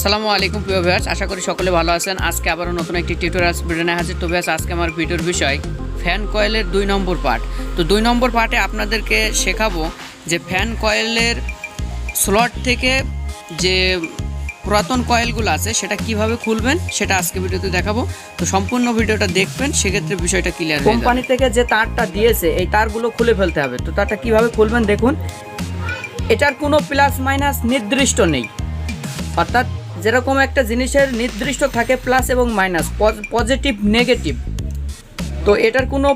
আসসালামু আলাইকুম প্রিয় ভিউয়ার্স, আশা করি সকলে ভালো আছেন। আজকে আবারও নতুন একটি টিউটোরিয়াল ভিডিও নিয়ে হাজির। তো ভিউয়ার্স, আজকে আমার ভিডিওর বিষয় ফ্যান কয়েলের 2 নম্বর পার্ট। তো 2 নম্বর পার্টে আপনাদেরকে শেখাবো যে ফ্যান কয়েলের স্লট থেকে যে পুরাতন কয়েলগুলো আছে সেটা কিভাবে খুলবেন সেটা আজকে ভিডিওতে দেখাবো। তো সম্পূর্ণ ভিডিওটা দেখবেন, সেক্ষেত্রে বিষয়টা ক্লিয়ার হয়ে যাবে। কোম্পানি থেকে যে তারটা দিয়েছে এই তারগুলো খুলে ফেলতে হবে। তো তারটা কিভাবে খুলবেন দেখুন, এটার কোনো প্লাস মাইনাস নির্দিষ্ট নেই। অর্থাৎ যেরকম একটা জিনিসের নির্দিষ্ট থাকে প্লাস এবং মাইনাস, পজিটিভ নেগেটিভ, তো এটার কোনো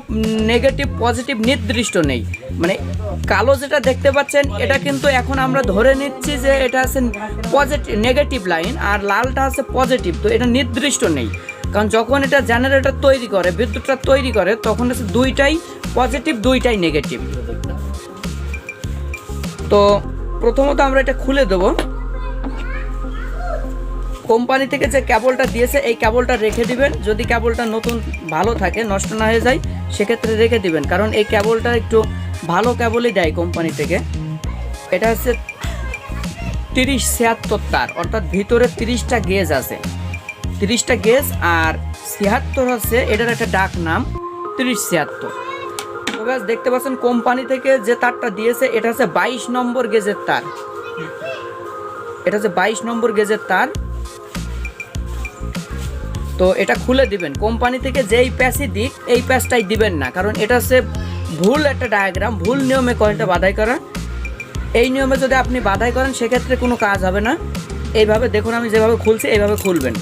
নেগেটিভ পজিটিভ নির্দিষ্ট নেই। মানে কালো যেটা দেখতে পাচ্ছেন এটা কিন্তু এখন আমরা ধরে নিচ্ছি যে এটা আছে পজিটিভ নেগেটিভ লাইন, আর লালটা আছে পজিটিভ। তো এটা নির্দিষ্ট নেই, কারণ যখন এটা জেনারেটর তৈরি করে, বিদ্যুৎটা তৈরি করে, তখন আছে দুইটাই পজিটিভ দুইটাই নেগেটিভ। তো প্রথমত আমরা এটা খুলে দেবো। কোম্পানি থেকে যে কেবলটা দিয়েছে এই কেবলটা রেখে দিবেন। যদি কেবলটা নতুন ভালো থাকে, নষ্ট না হয়ে যায়, সেক্ষেত্রে রেখে দিবেন, কারণ এই কেবলটা একটু ভালো কেবলই দেয় কোম্পানি থেকে। এটা হচ্ছে 3076 তার, অর্থাৎ ভিতরে 30টা গেজ আছে, 30টা গেজ, আর 76 হচ্ছে এটার একটা ডাক নাম 3076। তো ব্যাস দেখতে পাচ্ছেন কোম্পানি থেকে যে তারটা দিয়েছে এটা হচ্ছে 22 নম্বর গেজের তার। এটা হচ্ছে 22 নম্বর গেজের তার। তো এটা খুলে দিবেন। কোম্পানি থেকে যেই প্যাচই দিক এই প্যাচটাই দিবেন না, কারণ এটা হচ্ছে ভুল একটা ডায়াগ্রাম, ভুল নিয়মে কয়েলটা বাঁধাই করা। এই নিয়মে যদি আপনি বাঁধাই করেন সেক্ষেত্রে কোনো কাজ হবে না। এইভাবে দেখুন, আমি যেভাবে খুলছি এইভাবে খুলবেন।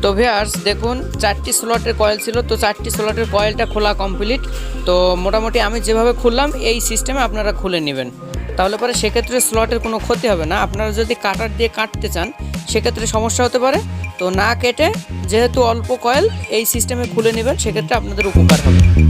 তো ভিউয়ার্স দেখুন, 4টি স্লটের কয়েল ছিল, তো 4টি স্লটের কয়েলটা খোলা কমপ্লিট। তো মোটামুটি আমি যেভাবে খুললাম এই সিস্টেমে আপনারা খুলে নেবেন, তাহলে পরে সেক্ষেত্রে স্লটের কোনো ক্ষতি হবে না। আপনারা যদি কাটার দিয়ে কাটতে চান সেক্ষেত্রে সমস্যা হতে পারে। তো না কেটে যেহেতু অল্প কয়েল এই সিস্টেমে খুলে নেবেন, সেক্ষেত্রে আপনাদের উপকার হবে।